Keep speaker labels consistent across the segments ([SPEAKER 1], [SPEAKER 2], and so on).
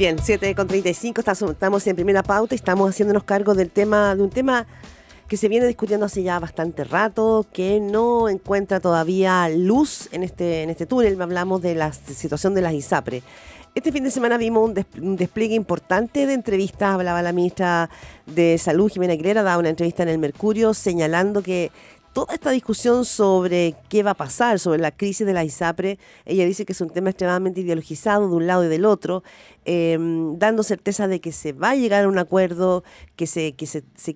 [SPEAKER 1] Bien, 7:35, estamos en Primera Pauta y estamos haciéndonos cargo de un tema que se viene discutiendo hace ya bastante rato, que no encuentra todavía luz en este túnel. Hablamos de la situación de las ISAPRE. Este fin de semana vimos un despliegue importante de entrevistas. Hablaba la ministra de Salud, Jimena Aguilera, daba una entrevista en El Mercurio señalando que toda esta discusión sobre qué va a pasar, sobre la crisis de la ISAPRE, ella dice que es un tema extremadamente ideologizado de un lado y del otro, dando certeza de que se va a llegar a un acuerdo, que se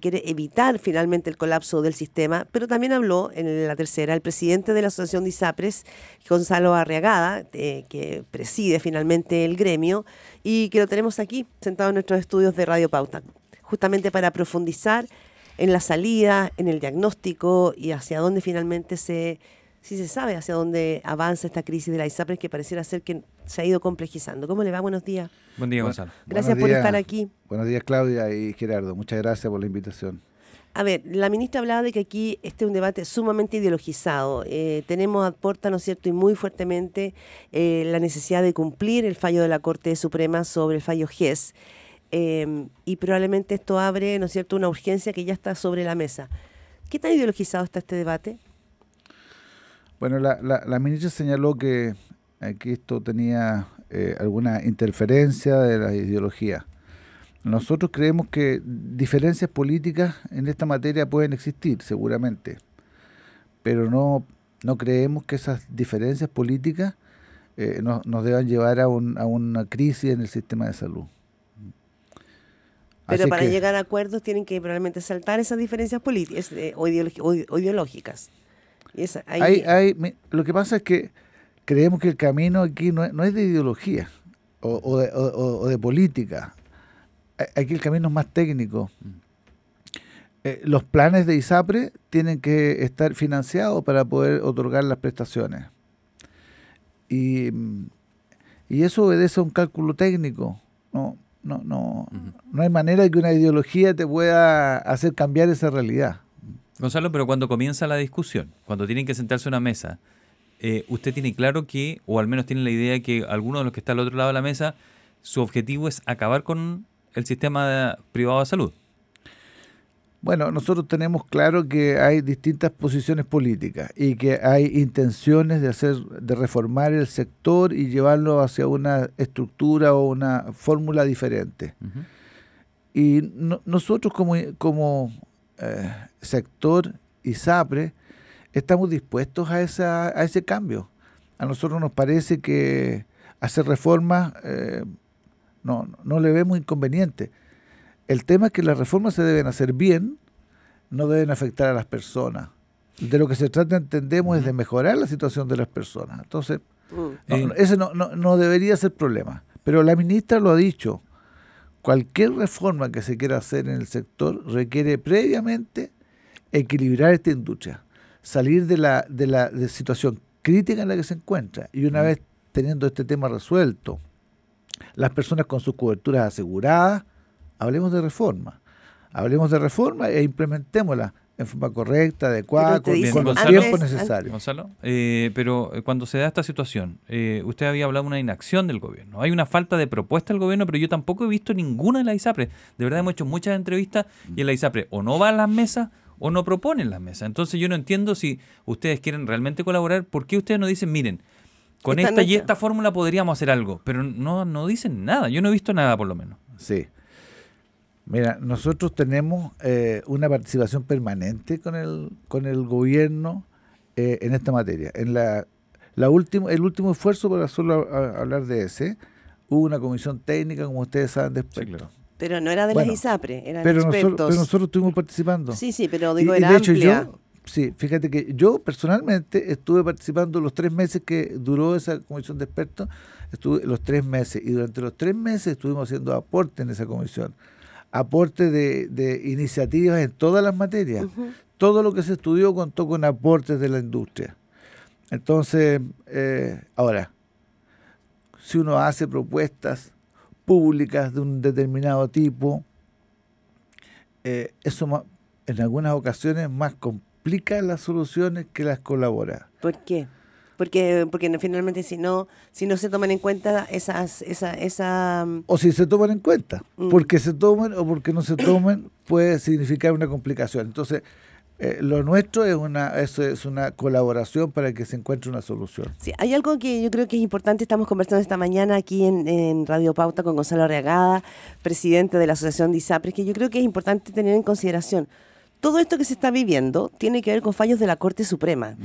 [SPEAKER 1] quiere evitar finalmente el colapso del sistema, pero también habló en la tercera el presidente de la Asociación de ISAPRES, Gonzalo Arriagada, que preside finalmente el gremio y que lo tenemos aquí, sentado en nuestros estudios de Radio Pauta, justamente para profundizar en la salida, en el diagnóstico y hacia dónde finalmente si se sabe hacia dónde avanza esta crisis de la ISAPRES, que pareciera ser que se ha ido complejizando. ¿Cómo le va? Buenos días.
[SPEAKER 2] Buen día, Gonzalo.
[SPEAKER 1] Gracias por estar aquí.
[SPEAKER 3] Buenos días, Claudia y Gerardo. Muchas gracias por la invitación.
[SPEAKER 1] A ver, la ministra hablaba de que aquí este es un debate sumamente ideologizado. Aporta, ¿no es cierto?, y muy fuertemente la necesidad de cumplir el fallo de la Corte Suprema sobre el fallo GES. Y probablemente esto abre, ¿no es cierto?, una urgencia que ya está sobre la mesa. ¿Qué tan ideologizado está este debate?
[SPEAKER 3] Bueno, la ministra señaló que esto tenía alguna interferencia de la ideología. Nosotros creemos que diferencias políticas en esta materia pueden existir, seguramente, pero no creemos que esas diferencias políticas nos deban llevar a una crisis en el sistema de salud.
[SPEAKER 1] Pero para llegar a acuerdos tienen que probablemente saltar esas diferencias políticas o ideológicas. Y
[SPEAKER 3] lo que pasa es que creemos que el camino aquí no es de ideología o de política. Aquí el camino es más técnico. Los planes de ISAPRE tienen que estar financiados para poder otorgar las prestaciones. Y eso obedece a un cálculo técnico. No hay manera de que una ideología te pueda hacer cambiar esa realidad.
[SPEAKER 2] Gonzalo, pero cuando comienza la discusión, cuando tienen que sentarse a una mesa, usted tiene claro que, o al menos tiene la idea de que alguno de los que está al otro lado de la mesa, su objetivo es acabar con el sistema privado de salud.
[SPEAKER 3] Bueno, nosotros tenemos claro que hay distintas posiciones políticas y que hay intenciones de reformar el sector y llevarlo hacia una estructura o una fórmula diferente. Uh-huh. Y nosotros como sector ISAPRE estamos dispuestos a ese cambio. A nosotros nos parece que hacer reformas no le vemos inconveniente. El tema es que las reformas se deben hacer bien, no deben afectar a las personas. De lo que se trata, entendemos, es de mejorar la situación de las personas. Entonces, ese no debería ser problema. Pero la ministra lo ha dicho, cualquier reforma que se quiera hacer en el sector requiere previamente equilibrar esta industria, salir de la situación crítica en la que se encuentra. Y una vez teniendo este tema resuelto, las personas con sus coberturas aseguradas, hablemos de reforma e implementémosla en forma correcta, adecuada, con los tiempos necesarios.
[SPEAKER 2] Gonzalo, pero cuando se da esta situación, usted había hablado de una inacción del gobierno. Hay una falta de propuesta del gobierno, pero yo tampoco he visto ninguna en la ISAPRE. De verdad hemos hecho muchas entrevistas y en la ISAPRE o no va a las mesas o no proponen las mesas. Entonces yo no entiendo si ustedes quieren realmente colaborar, ¿por qué ustedes no dicen, miren, con esta fórmula podríamos hacer algo? Pero no dicen nada, yo no he visto nada por lo menos.
[SPEAKER 3] Sí. Mira, nosotros tenemos una participación permanente con el gobierno en esta materia. En el último esfuerzo, para solo hablar de ese, hubo una comisión técnica, como ustedes saben, de expertos. Sí, claro.
[SPEAKER 1] Pero no era de las ISAPRE, eran expertos.
[SPEAKER 3] Pero nosotros estuvimos participando.
[SPEAKER 1] Sí, pero digo, era amplia.
[SPEAKER 3] Fíjate que yo personalmente estuve participando los 3 meses que duró esa comisión de expertos, estuve los 3 meses, y durante los 3 meses estuvimos haciendo aportes en esa comisión. Aporte de iniciativas en todas las materias. Uh-huh. Todo lo que se estudió contó con aportes de la industria. Entonces, ahora, si uno hace propuestas públicas de un determinado tipo, eso en algunas ocasiones más complica las soluciones que las colabora.
[SPEAKER 1] ¿Por qué? Porque finalmente si no se toman en cuenta
[SPEAKER 3] O si se toman en cuenta,
[SPEAKER 1] Mm.
[SPEAKER 3] porque se tomen o porque no se tomen puede significar una complicación. Entonces, lo nuestro es una colaboración para que se encuentre una solución.
[SPEAKER 1] Sí, hay algo que yo creo que es importante. Estamos conversando esta mañana aquí en Radio Pauta con Gonzalo Arriagada, presidente de la Asociación de ISAPRES, que yo creo que es importante tener en consideración. Todo esto que se está viviendo tiene que ver con fallos de la Corte Suprema.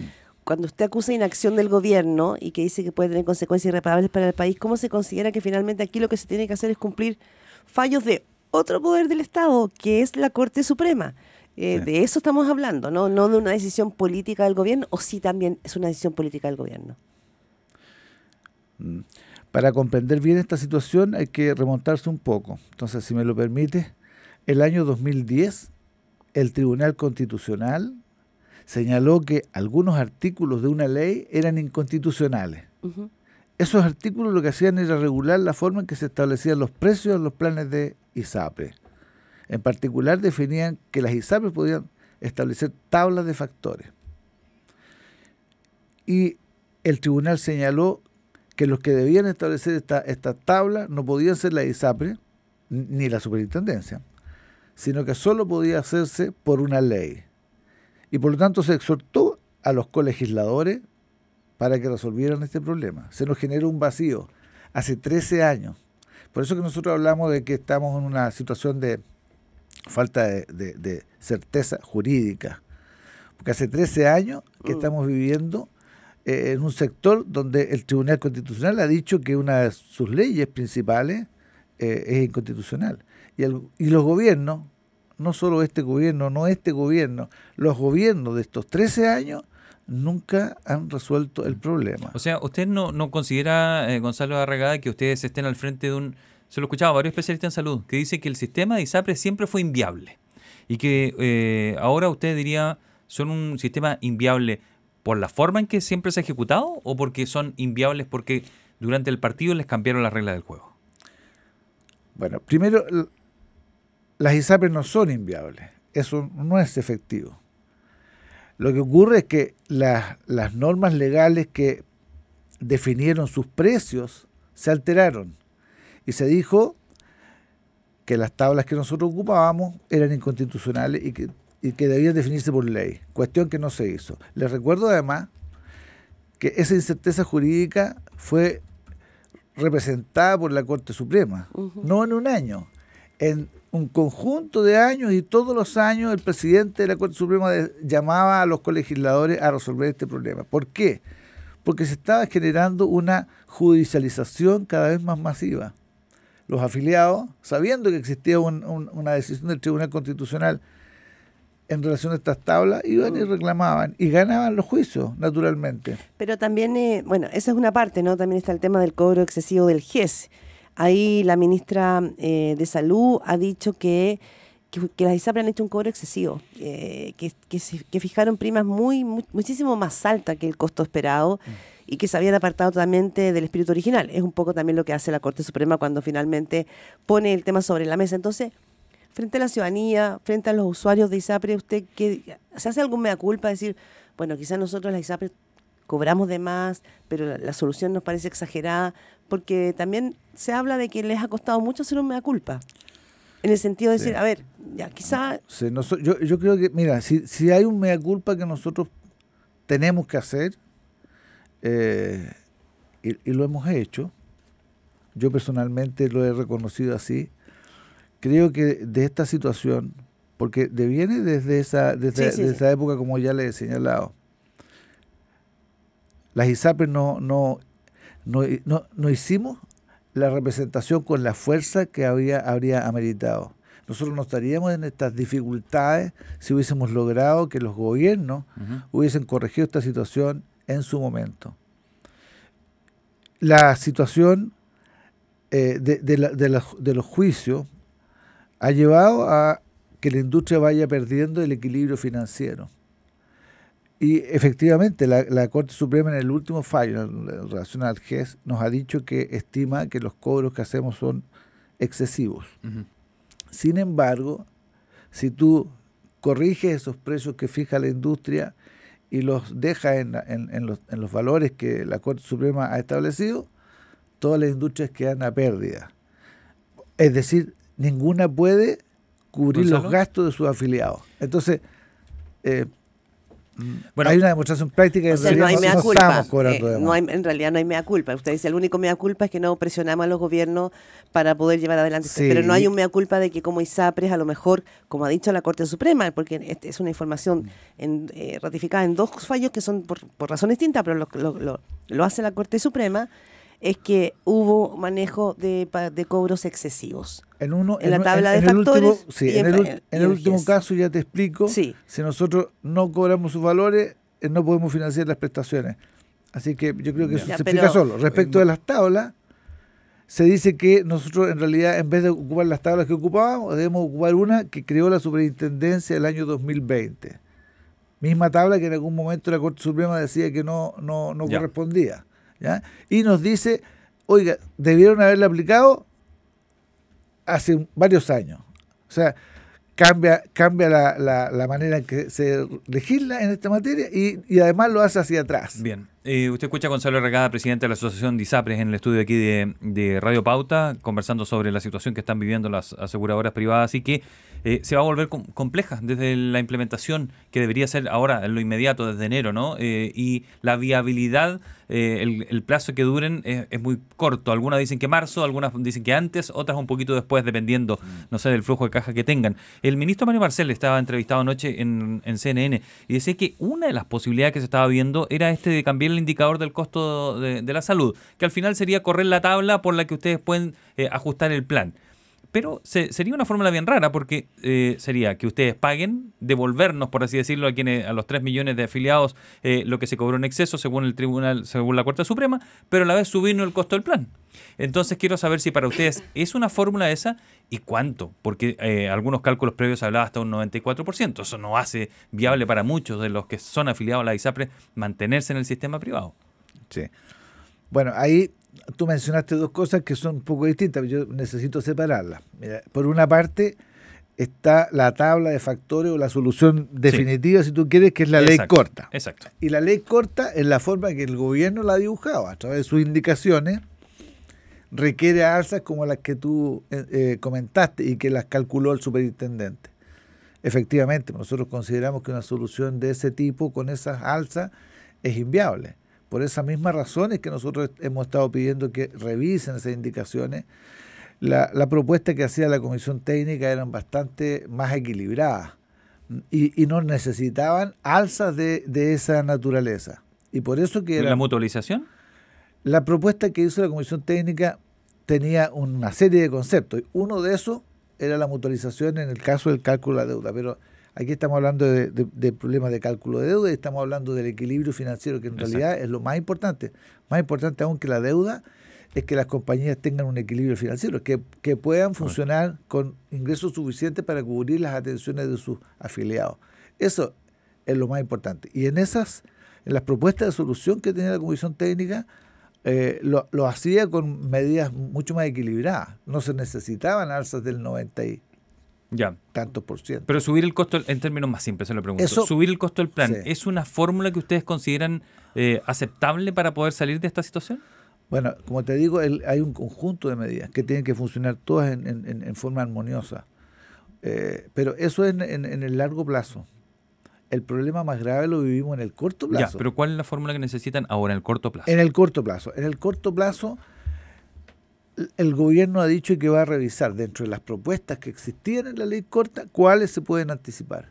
[SPEAKER 1] Cuando usted acusa inacción del gobierno y que dice que puede tener consecuencias irreparables para el país, ¿cómo se considera que finalmente aquí lo que se tiene que hacer es cumplir fallos de otro poder del Estado, que es la Corte Suprema?
[SPEAKER 3] Sí.
[SPEAKER 1] De eso estamos hablando, no de una decisión política del gobierno, o sí también es una decisión política del gobierno.
[SPEAKER 3] Para comprender bien esta situación hay que remontarse un poco. Entonces, si me lo permite, el año 2010, el Tribunal Constitucional señaló que algunos artículos de una ley eran inconstitucionales.
[SPEAKER 1] Uh-huh.
[SPEAKER 3] Esos artículos lo que hacían era regular la forma en que se establecían los precios en los planes de ISAPRE. En particular definían que las ISAPRES podían establecer tablas de factores. Y el tribunal señaló que los que debían establecer esta tabla no podían ser la ISAPRE ni la superintendencia, sino que solo podía hacerse por una ley. Y por lo tanto se exhortó a los colegisladores para que resolvieran este problema. Se nos generó un vacío hace 13 años. Por eso que nosotros hablamos de que estamos en una situación de falta de certeza jurídica. Porque hace 13 años que estamos viviendo en un sector donde el Tribunal Constitucional ha dicho que una de sus leyes principales es inconstitucional. Y los gobiernos, no solo este gobierno, los gobiernos de estos 13 años nunca han resuelto el problema.
[SPEAKER 2] O sea, ¿usted no considera, Gonzalo Arriagada, que ustedes estén al frente de un... Se lo escuchaba varios especialistas en salud, que dice que el sistema de ISAPRE siempre fue inviable y que ahora usted diría son un sistema inviable por la forma en que siempre se ha ejecutado o porque son inviables porque durante el partido les cambiaron las reglas del juego.
[SPEAKER 3] Bueno, primero, las ISAPRES no son inviables, eso no es efectivo. Lo que ocurre es que las normas legales que definieron sus precios se alteraron y se dijo que las tablas que nosotros ocupábamos eran inconstitucionales y que debían definirse por ley, cuestión que no se hizo. Les recuerdo además que esa incerteza jurídica fue representada por la Corte Suprema, no en un año, en un conjunto de años, y todos los años el presidente de la Corte Suprema llamaba a los colegisladores a resolver este problema. ¿Por qué? Porque se estaba generando una judicialización cada vez más masiva. Los afiliados, sabiendo que existía una decisión del Tribunal Constitucional en relación a estas tablas, iban y reclamaban y ganaban los juicios, naturalmente.
[SPEAKER 1] Pero también, bueno, esa es una parte, ¿no? También está el tema del cobro excesivo del GES. Ahí la ministra de Salud ha dicho que las ISAPRES han hecho un cobro excesivo, que fijaron primas muchísimo más altas que el costo esperado y que se habían apartado totalmente del espíritu original. Es un poco también lo que hace la Corte Suprema cuando finalmente pone el tema sobre la mesa. Entonces, frente a la ciudadanía, frente a los usuarios de ISAPRES, ¿usted se hace algún mea culpa? Decir, bueno, quizás nosotros las ISAPRES cobramos de más, pero la solución nos parece exagerada, porque también se habla de que les ha costado mucho hacer un mea culpa. En el sentido de decir, a ver, ya quizá...
[SPEAKER 3] Sí, yo creo que, mira, si hay un mea culpa que nosotros tenemos que hacer, y lo hemos hecho, yo personalmente lo he reconocido así, creo que de esta situación, porque deviene desde esa época, como ya le he señalado, las ISAPRES no hicimos la representación con la fuerza que habría ameritado. Nosotros no estaríamos en estas dificultades si hubiésemos logrado que los gobiernos hubiesen corregido esta situación en su momento. La situación de los juicios ha llevado a que la industria vaya perdiendo el equilibrio financiero. Y efectivamente la Corte Suprema en el último fallo en relación al GES nos ha dicho que estima que los cobros que hacemos son excesivos. Sin embargo, si tú corriges esos precios que fija la industria y los deja en los valores que la Corte Suprema ha establecido, todas las industrias quedan a pérdida. Es decir, ninguna puede cubrir los gastos de sus afiliados. Entonces, hay una demostración práctica
[SPEAKER 1] de que no hay mea culpa.
[SPEAKER 3] Estamos cobrando
[SPEAKER 1] en realidad no hay mea culpa. Usted dice, el único mea culpa es que no presionamos a los gobiernos para poder llevar adelante esto. Pero no hay un mea culpa de que como ISAPRES, a lo mejor, como ha dicho la Corte Suprema, porque es una información ratificada en 2 fallos que son por razón distinta, pero lo hace la Corte Suprema, es que hubo manejo de cobros excesivos. En la tabla de factores.
[SPEAKER 3] En el último caso, ya te explico, si nosotros no cobramos sus valores, no podemos financiar las prestaciones. Así que yo creo que eso se explica solo. Respecto de las tablas, se dice que nosotros en realidad, en vez de ocupar las tablas que ocupábamos, debemos ocupar una que creó la Superintendencia el año 2020. Misma tabla que en algún momento la Corte Suprema decía que no correspondía. ¿Ya? Y nos dice, oiga, debieron haberla aplicado hace varios años. O sea, cambia la manera en que se legisla en esta materia y además lo hace hacia atrás.
[SPEAKER 2] Bien. Usted escucha a Gonzalo Regada, presidente de la Asociación de ISAPRES, en el estudio aquí de Radio Pauta, conversando sobre la situación que están viviendo las aseguradoras privadas y que se va a volver compleja desde la implementación, que debería ser ahora, en lo inmediato, desde enero, ¿no? Y la viabilidad, el plazo que duren es muy corto. Algunas dicen que marzo, algunas dicen que antes, otras un poquito después, dependiendo, no sé, del flujo de caja que tengan. El ministro Mario Marcel estaba entrevistado anoche en CNN y decía que una de las posibilidades que se estaba viendo era de cambiar el indicador del costo de la salud, que al final sería correr la tabla por la que ustedes pueden ajustar el plan. Pero sería una fórmula bien rara porque sería que ustedes paguen, devolvernos, por así decirlo, a los 3 millones de afiliados lo que se cobró en exceso según el tribunal, según la Corte Suprema, pero a la vez subirnos el costo del plan. Entonces quiero saber si para ustedes es una fórmula esa y cuánto, porque algunos cálculos previos hablaban hasta un 94%. Eso no hace viable para muchos de los que son afiliados a la ISAPRES mantenerse en el sistema privado.
[SPEAKER 3] Sí. Bueno, ahí tú mencionaste 2 cosas que son un poco distintas, yo necesito separarlas. Mira, por una parte está la tabla de factores o la solución definitiva, si tú quieres, que es la ley corta.
[SPEAKER 2] Exacto.
[SPEAKER 3] Y la ley corta es la forma que el gobierno la ha dibujado a través de sus indicaciones, requiere alzas como las que tú comentaste y que las calculó el superintendente. Efectivamente, nosotros consideramos que una solución de ese tipo con esas alzas es inviable. Por esas mismas razones que nosotros hemos estado pidiendo que revisen esas indicaciones, la propuesta que hacía la Comisión Técnica eran bastante más equilibradas y no necesitaban alzas de esa naturaleza. Y por eso que
[SPEAKER 2] ¿La mutualización?
[SPEAKER 3] La propuesta que hizo la Comisión Técnica tenía una serie de conceptos. Uno de esos era la mutualización en el caso del cálculo de la deuda, pero aquí estamos hablando de problemas de cálculo de deuda y estamos hablando del equilibrio financiero, que en realidad es lo más importante. Más importante aún que la deuda es que las compañías tengan un equilibrio financiero, que puedan funcionar con ingresos suficientes para cubrir las atenciones de sus afiliados. Eso es lo más importante. Y en las propuestas de solución que tenía la Comisión Técnica, lo hacía con medidas mucho más equilibradas. No se necesitaban alzas del 90 y tantos %.
[SPEAKER 2] Pero subir el costo, en términos más simples, se lo pregunto. ¿Subir el costo del plan es una fórmula que ustedes consideran aceptable para poder salir de esta situación?
[SPEAKER 3] Bueno, como te digo, hay un conjunto de medidas que tienen que funcionar todas en forma armoniosa. Pero eso es en el largo plazo. El problema más grave lo vivimos en el corto plazo.
[SPEAKER 2] Pero ¿cuál es la fórmula que necesitan ahora en el corto plazo?
[SPEAKER 3] En el corto plazo. En el corto plazo, el gobierno ha dicho que va a revisar dentro de las propuestas que existían en la ley corta, cuáles se pueden anticipar.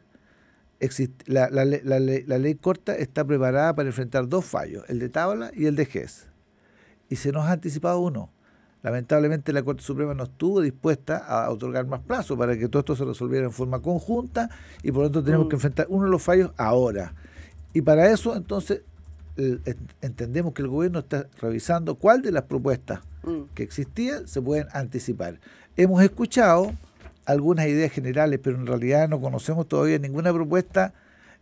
[SPEAKER 3] La ley corta está preparada para enfrentar 2 fallos, el de tabla y el de GES. Y se nos ha anticipado uno. Lamentablemente la Corte Suprema no estuvo dispuesta a otorgar más plazo para que todo esto se resolviera en forma conjunta y por lo tanto tenemos que enfrentar uno de los fallos ahora. Y para eso entonces entendemos que el gobierno está revisando cuál de las propuestas que existían se pueden anticipar. Hemos escuchado algunas ideas generales, pero en realidad no conocemos todavía ninguna propuesta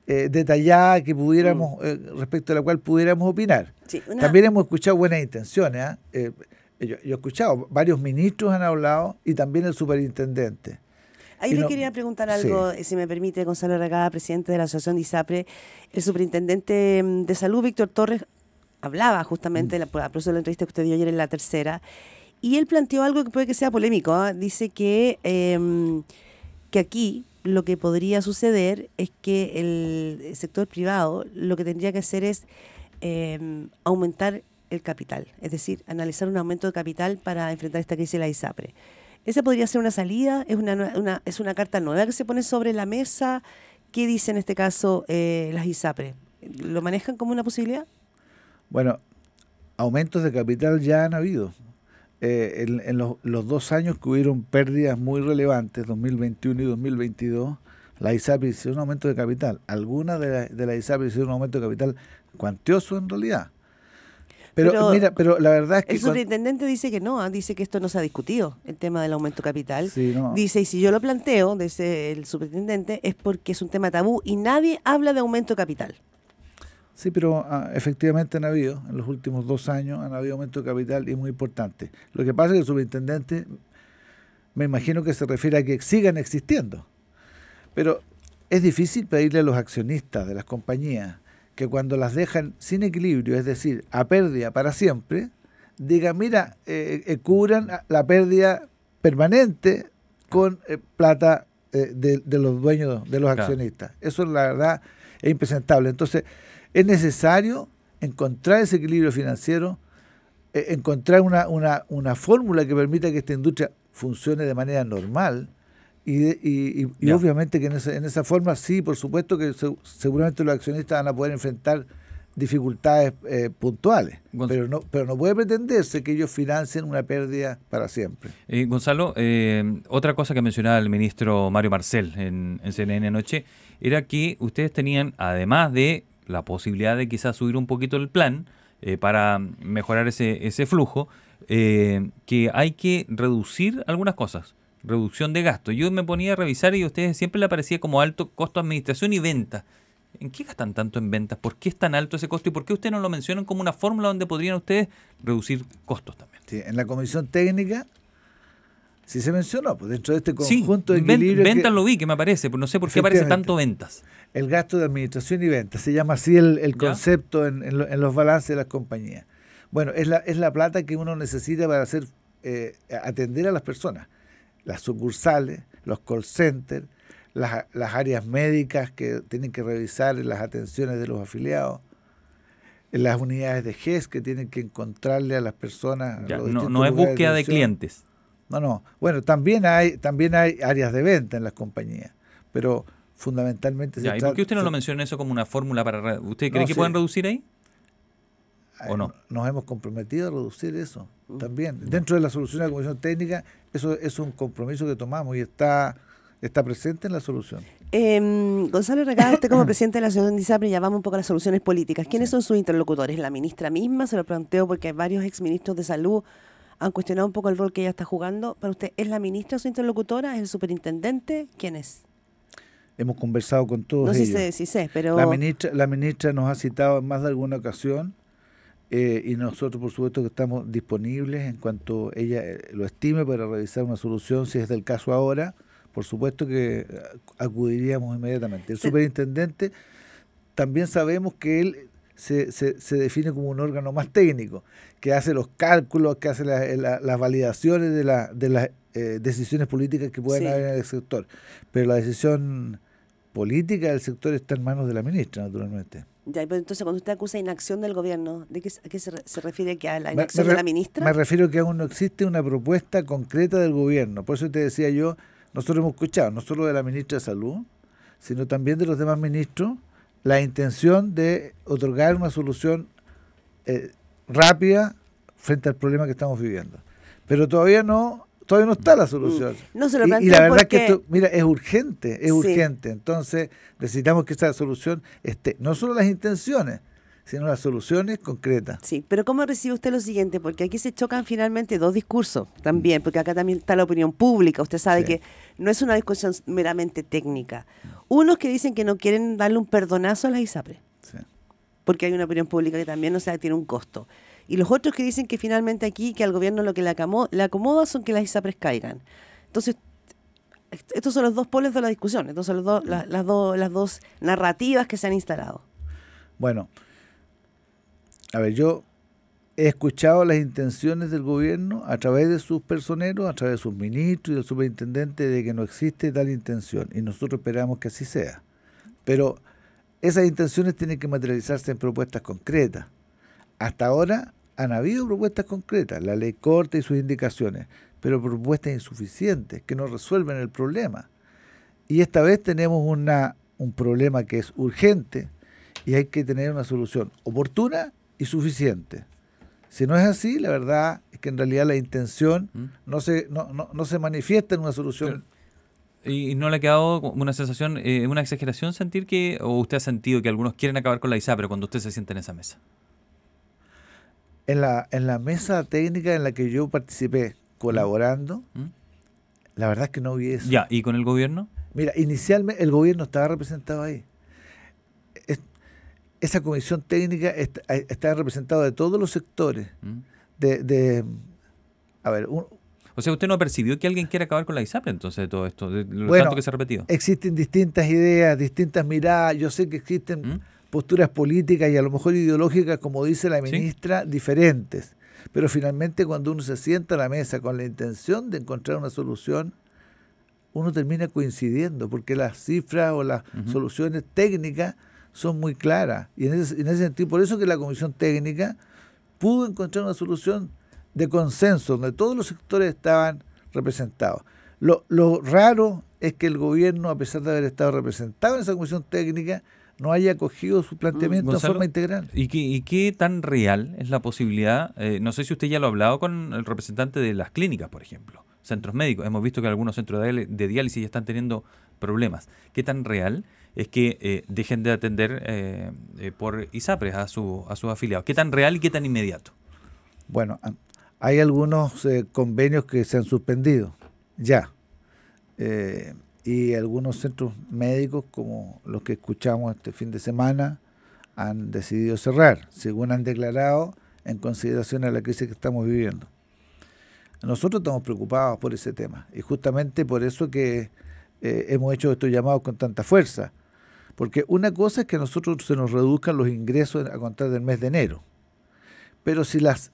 [SPEAKER 3] detallada que pudiéramos respecto a la cual pudiéramos opinar. Sí, también hemos escuchado buenas intenciones. Yo he escuchado, varios ministros han hablado y también el superintendente.
[SPEAKER 1] Ahí le quería preguntar algo, si me permite, Gonzalo Recada, presidente de la Asociación de ISAPRE. El superintendente de Salud, Víctor Torres, hablaba justamente, a propósito de la entrevista que usted dio ayer en La Tercera, y él planteó algo que puede que sea polémico. Dice que aquí lo que podría suceder es que el sector privado lo que tendría que hacer es aumentar el capital, es decir, analizar un aumento de capital para enfrentar esta crisis de la ISAPRE. ¿Esa podría ser una salida? ¿Es una carta nueva que se pone sobre la mesa? ¿Qué dice en este caso las ISAPRE? ¿Lo manejan como una posibilidad?
[SPEAKER 3] Bueno, aumentos de capital ya han habido. En los 2 años que hubieron pérdidas muy relevantes, 2021 y 2022, la ISAPRE hizo un aumento de capital. Algunas de la ISAPRE hicieron un aumento de capital cuantioso en realidad. Pero la verdad es que...
[SPEAKER 1] El superintendente dice que no, dice que esto no se ha discutido, el tema del aumento de capital.
[SPEAKER 3] Sí, no.
[SPEAKER 1] Dice, y si yo lo planteo, dice el superintendente, es porque es un tema tabú y nadie habla de aumento de capital.
[SPEAKER 3] Sí, pero efectivamente han habido, en los últimos 2 años, han habido aumento de capital y muy importante. Lo que pasa es que el superintendente, me imagino que se refiere a que sigan existiendo. Pero es difícil pedirle a los accionistas de las compañías que cuando las dejan sin equilibrio, es decir, a pérdida para siempre, digan, mira, cubran la pérdida permanente con plata de los dueños, de los accionistas. Eso la verdad es impresentable. Entonces, es necesario encontrar ese equilibrio financiero, encontrar una fórmula que permita que esta industria funcione de manera normal y obviamente que en esa forma sí, por supuesto que seguramente los accionistas van a poder enfrentar dificultades puntuales, pero no puede pretenderse que ellos financien una pérdida para siempre.
[SPEAKER 2] Gonzalo, otra cosa que mencionaba el ministro Mario Marcel en CNN anoche era que ustedes tenían, además de la posibilidad de quizás subir un poquito el plan para mejorar ese flujo, que hay que reducir algunas cosas. Reducción de gasto. Yo me ponía a revisar y a ustedes siempre le aparecía como alto costo de administración y venta. ¿En qué gastan tanto en ventas? ¿Por qué es tan alto ese costo? ¿Y por qué ustedes no lo mencionan como una fórmula donde podrían ustedes reducir costos también?
[SPEAKER 3] Sí, en la comisión técnica sí se mencionó, pues dentro de este conjunto de equilibrio.
[SPEAKER 2] Ventas lo vi, que me aparece, pero no sé por qué aparece tanto ventas.
[SPEAKER 3] El gasto de administración y ventas, se llama así el concepto en los balances de las compañías. Bueno, es la plata que uno necesita para atender a las personas. Las sucursales, los call centers, las áreas médicas que tienen que revisar las atenciones de los afiliados, las unidades de GES que tienen que encontrarle a las personas.
[SPEAKER 2] Ya, no es búsqueda de clientes.
[SPEAKER 3] No. Bueno, también hay áreas de venta en las compañías, pero fundamentalmente...
[SPEAKER 2] ¿Y por qué usted no lo menciona eso como una fórmula para... ¿Usted cree que pueden reducir ahí? ¿O no?
[SPEAKER 3] Nos hemos comprometido a reducir eso también. Dentro de la solución de la Comisión Técnica, eso es un compromiso que tomamos y está presente en la solución.
[SPEAKER 1] Gonzalo Recada, usted como presidente de la Asociación de ISAPRE, ya vamos un poco a las soluciones políticas. ¿Quiénes son sus interlocutores? ¿La ministra misma? Se lo planteo porque varios exministros de salud han cuestionado un poco el rol que ella está jugando. Para usted, ¿es la ministra su interlocutora? ¿Es el superintendente? ¿Quién es?
[SPEAKER 3] Hemos conversado con todos ellos.
[SPEAKER 1] No sé, pero...
[SPEAKER 3] La ministra nos ha citado en más de alguna ocasión. Y nosotros, por supuesto, que estamos disponibles en cuanto ella lo estime para revisar una solución, si es del caso ahora, por supuesto que acudiríamos inmediatamente. El superintendente, también sabemos que él se define como un órgano más técnico, que hace los cálculos, que hace las validaciones de las decisiones políticas que pueden haber en el sector. Pero la decisión política del sector está en manos de la ministra, naturalmente.
[SPEAKER 1] Ya, pero entonces cuando usted acusa inacción del gobierno, ¿a qué se refiere? ¿Que a la inacción de la ministra?
[SPEAKER 3] Me refiero que aún no existe una propuesta concreta del gobierno. Por eso te decía yo, nosotros hemos escuchado, no solo de la ministra de Salud, sino también de los demás ministros, la intención de otorgar una solución rápida frente al problema que estamos viviendo. Pero todavía no está la solución.
[SPEAKER 1] No se lo planteo
[SPEAKER 3] y la verdad
[SPEAKER 1] porque...
[SPEAKER 3] es que esto, mira, es urgente. Entonces necesitamos que esa solución esté, no solo las intenciones, sino las soluciones concretas.
[SPEAKER 1] Sí, pero ¿cómo recibe usted lo siguiente? Porque aquí se chocan finalmente dos discursos también, porque acá también está la opinión pública. Usted sabe que no es una discusión meramente técnica. Unos que dicen que no quieren darle un perdonazo a las ISAPRE, porque hay una opinión pública que también tiene un costo. Y los otros que dicen que finalmente aquí, que al gobierno lo que le acomoda son que las ISAPRES caigan. Entonces, estos son los dos polos de la discusión, estos son las dos narrativas que se han instalado.
[SPEAKER 3] Bueno, a ver, yo he escuchado las intenciones del gobierno a través de sus personeros, a través de sus ministros y del superintendente, de que no existe tal intención, y nosotros esperamos que así sea. Pero esas intenciones tienen que materializarse en propuestas concretas. Hasta ahora han habido propuestas concretas, la ley corta y sus indicaciones, pero propuestas insuficientes que no resuelven el problema. Y esta vez tenemos un problema que es urgente y hay que tener una solución oportuna y suficiente. Si no es así, la verdad es que en realidad la intención no se manifiesta en una solución.
[SPEAKER 2] ¿Y no le ha quedado una sensación, una exageración sentir que, o usted ha sentido que algunos quieren acabar con la ISAPRE cuando usted se siente en esa mesa?
[SPEAKER 3] En la mesa técnica en la que yo participé colaborando, la verdad es que no vi eso.
[SPEAKER 2] Ya, ¿y con el gobierno?
[SPEAKER 3] Mira, inicialmente el gobierno estaba representado ahí. Esa comisión técnica está representada de todos los sectores.
[SPEAKER 2] O sea, ¿usted no percibió que alguien quiere acabar con la ISAPRE entonces de todo esto, de lo
[SPEAKER 3] bueno,
[SPEAKER 2] tanto que se ha repetido?
[SPEAKER 3] Existen distintas ideas, distintas miradas. Yo sé que existen posturas políticas y a lo mejor ideológicas, como dice la ministra, diferentes. Pero finalmente cuando uno se sienta a la mesa con la intención de encontrar una solución, uno termina coincidiendo, porque las cifras o las soluciones técnicas son muy claras. Y en ese sentido, por eso que la comisión técnica pudo encontrar una solución de consenso, donde todos los sectores estaban representados. Lo raro es que el gobierno, a pesar de haber estado representado en esa comisión técnica, no haya acogido su planteamiento de forma integral.
[SPEAKER 2] ¿Y qué tan real es la posibilidad? No sé si usted ya lo ha hablado con el representante de las clínicas, por ejemplo, centros médicos. Hemos visto que algunos centros de diálisis ya están teniendo problemas. ¿Qué tan real es que dejen de atender por ISAPRES a sus afiliados? ¿Qué tan real y qué tan inmediato?
[SPEAKER 3] Bueno, hay algunos convenios que se han suspendido ya. Y algunos centros médicos, como los que escuchamos este fin de semana, han decidido cerrar, según han declarado, en consideración a la crisis que estamos viviendo. Nosotros estamos preocupados por ese tema, y justamente por eso que hemos hecho estos llamados con tanta fuerza, porque una cosa es que a nosotros se nos reduzcan los ingresos a contar del mes de enero, pero si las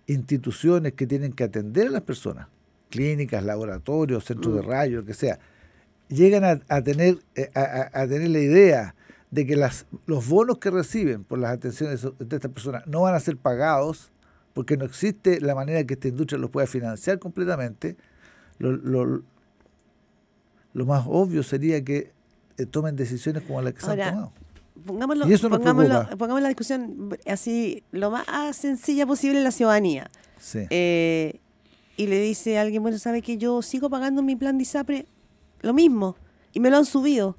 [SPEAKER 3] instituciones que tienen que atender a las personas, clínicas, laboratorios, centros de rayos, lo que sea, llegan a tener la idea de que los bonos que reciben por las atenciones de estas personas no van a ser pagados, porque no existe la manera que esta industria los pueda financiar completamente, lo más obvio sería que tomen decisiones como las que se han tomado. Y eso nos preocupa.
[SPEAKER 1] Pongamos la discusión así, lo más sencilla posible en la ciudadanía.
[SPEAKER 3] Sí.
[SPEAKER 1] Y le dice a alguien, bueno, ¿sabe que yo sigo pagando mi plan de ISAPRE? Lo mismo, y me lo han subido.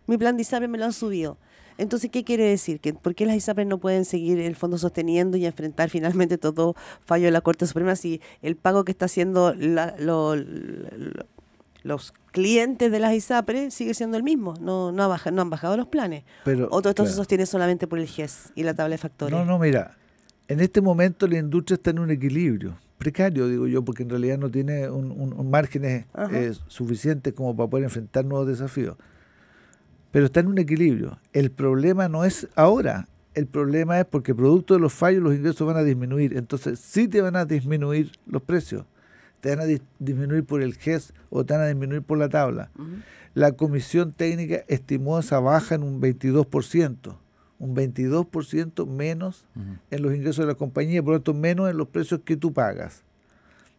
[SPEAKER 1] Mi plan de ISAPRE me lo han subido. Entonces, ¿qué quiere decir? ¿Por qué las ISAPRES no pueden seguir el fondo sosteniendo y enfrentar finalmente todo fallo de la Corte Suprema si el pago que está haciendo los clientes de las ISAPRES sigue siendo el mismo? No han bajado los planes.
[SPEAKER 3] Pero,
[SPEAKER 1] o todo esto se sostiene solamente por el GES y la tabla de factores.
[SPEAKER 3] No, mira, en este momento la industria está en un equilibrio precario, digo yo, porque en realidad no tiene un márgenes suficientes como para poder enfrentar nuevos desafíos. Pero está en un equilibrio. El problema no es ahora. El problema es porque producto de los fallos los ingresos van a disminuir. Entonces sí te van a disminuir los precios. Te van a disminuir por el GES o te van a disminuir por la tabla. La comisión técnica estimó esa baja en un 22%. Un 22% menos en los ingresos de la compañía, por lo tanto menos en los precios que tú pagas.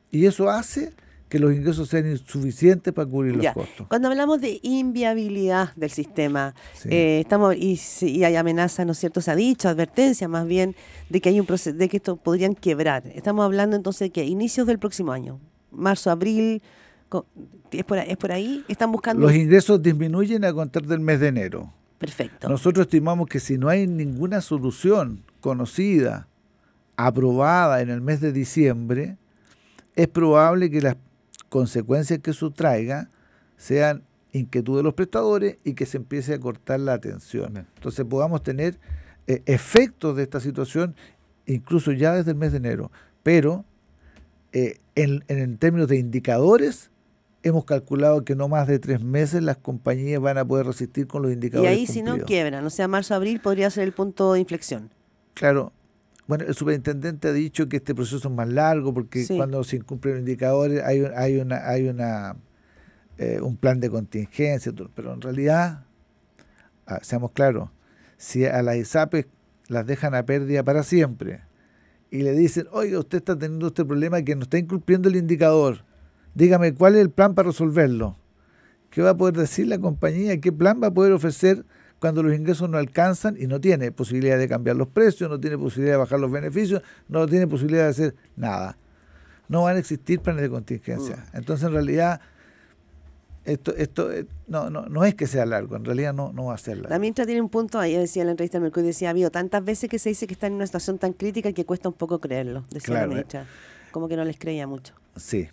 [SPEAKER 3] Y eso hace que los ingresos sean insuficientes para cubrir los costos.
[SPEAKER 1] Cuando hablamos de inviabilidad del sistema, y hay amenazas, ¿no es cierto? Se ha dicho, advertencia más bien, de que hay un proceso, de que esto podrían quebrar. Estamos hablando entonces de que inicios del próximo año, marzo, abril, ¿es por ahí? ¿Están buscando?
[SPEAKER 3] Los ingresos disminuyen a contar del mes de enero.
[SPEAKER 1] Perfecto.
[SPEAKER 3] Nosotros estimamos que si no hay ninguna solución conocida, aprobada en el mes de diciembre, es probable que las consecuencias que eso traiga sean inquietud de los prestadores y que se empiece a cortar la atención. Bien. Entonces podamos tener efectos de esta situación incluso ya desde el mes de enero. Pero en términos de indicadores, hemos calculado que no más de 3 meses las compañías van a poder resistir con los
[SPEAKER 1] Y
[SPEAKER 3] indicadores
[SPEAKER 1] ahí si no
[SPEAKER 3] cumplidos.
[SPEAKER 1] quiebran, o sea, marzo-abril podría ser el punto de inflexión.
[SPEAKER 3] Claro. Bueno, el superintendente ha dicho que este proceso es más largo porque
[SPEAKER 1] Sí.
[SPEAKER 3] cuando se incumplen los indicadores hay un plan de contingencia, pero en realidad, seamos claros, si a las ISAPRES las dejan a pérdida para siempre y le dicen, oiga, usted está teniendo este problema que no está incumpliendo el indicador, dígame cuál es el plan para resolverlo. ¿Qué va a poder decir la compañía? ¿Qué plan va a poder ofrecer cuando los ingresos no alcanzan y no tiene posibilidad de cambiar los precios, no tiene posibilidad de bajar los beneficios, no tiene posibilidad de hacer nada? No van a existir planes de contingencia. Entonces, en realidad, esto no es que sea largo, en realidad no va a ser largo.
[SPEAKER 1] La ministra tiene un punto ahí, decía en la entrevista al Mercurio, decía, ha habido tantas veces que se dice que están en una situación tan crítica que cuesta un poco creerlo, decía
[SPEAKER 3] Claro,
[SPEAKER 1] la ministra. Como que no les creía mucho.
[SPEAKER 3] Sí.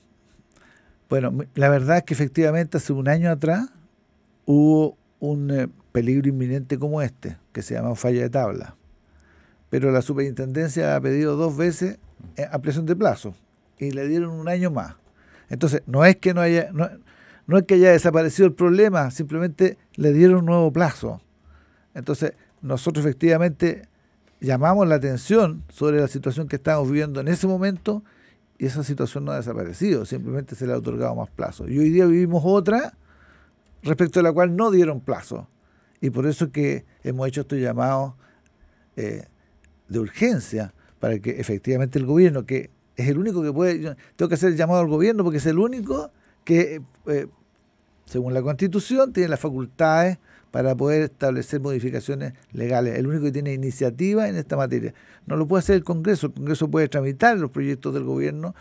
[SPEAKER 3] Bueno, la verdad es que efectivamente hace un año atrás hubo un peligro inminente como este, que se llama falla de tabla. Pero la superintendencia ha pedido 2 veces ampliación de plazo y le dieron un año más. Entonces, no es que haya desaparecido el problema, simplemente le dieron un nuevo plazo. Entonces, nosotros efectivamente llamamos la atención sobre la situación que estamos viviendo en ese momento y esa situación no ha desaparecido, simplemente se le ha otorgado más plazo. Y hoy día vivimos otra respecto a la cual no dieron plazo. Y por eso que hemos hecho estos llamados de urgencia para que efectivamente el gobierno, que es el único que puede, yo tengo que hacer el llamado al gobierno porque es el único que, según la Constitución, tiene las facultades para poder establecer modificaciones legales. El único que tiene iniciativa en esta materia. No lo puede hacer el Congreso puede tramitar los proyectos del gobierno,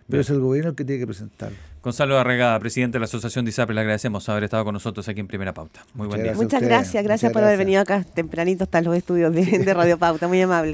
[SPEAKER 3] pero es el gobierno el que tiene que presentarlo.
[SPEAKER 2] Gonzalo Arregada, presidente de la Asociación de ISAPRES, le agradecemos haber estado con nosotros aquí en Primera Pauta. Muy buen día.
[SPEAKER 1] Muchas gracias por haber venido acá tempranito hasta los estudios de Radio Pauta, muy amable.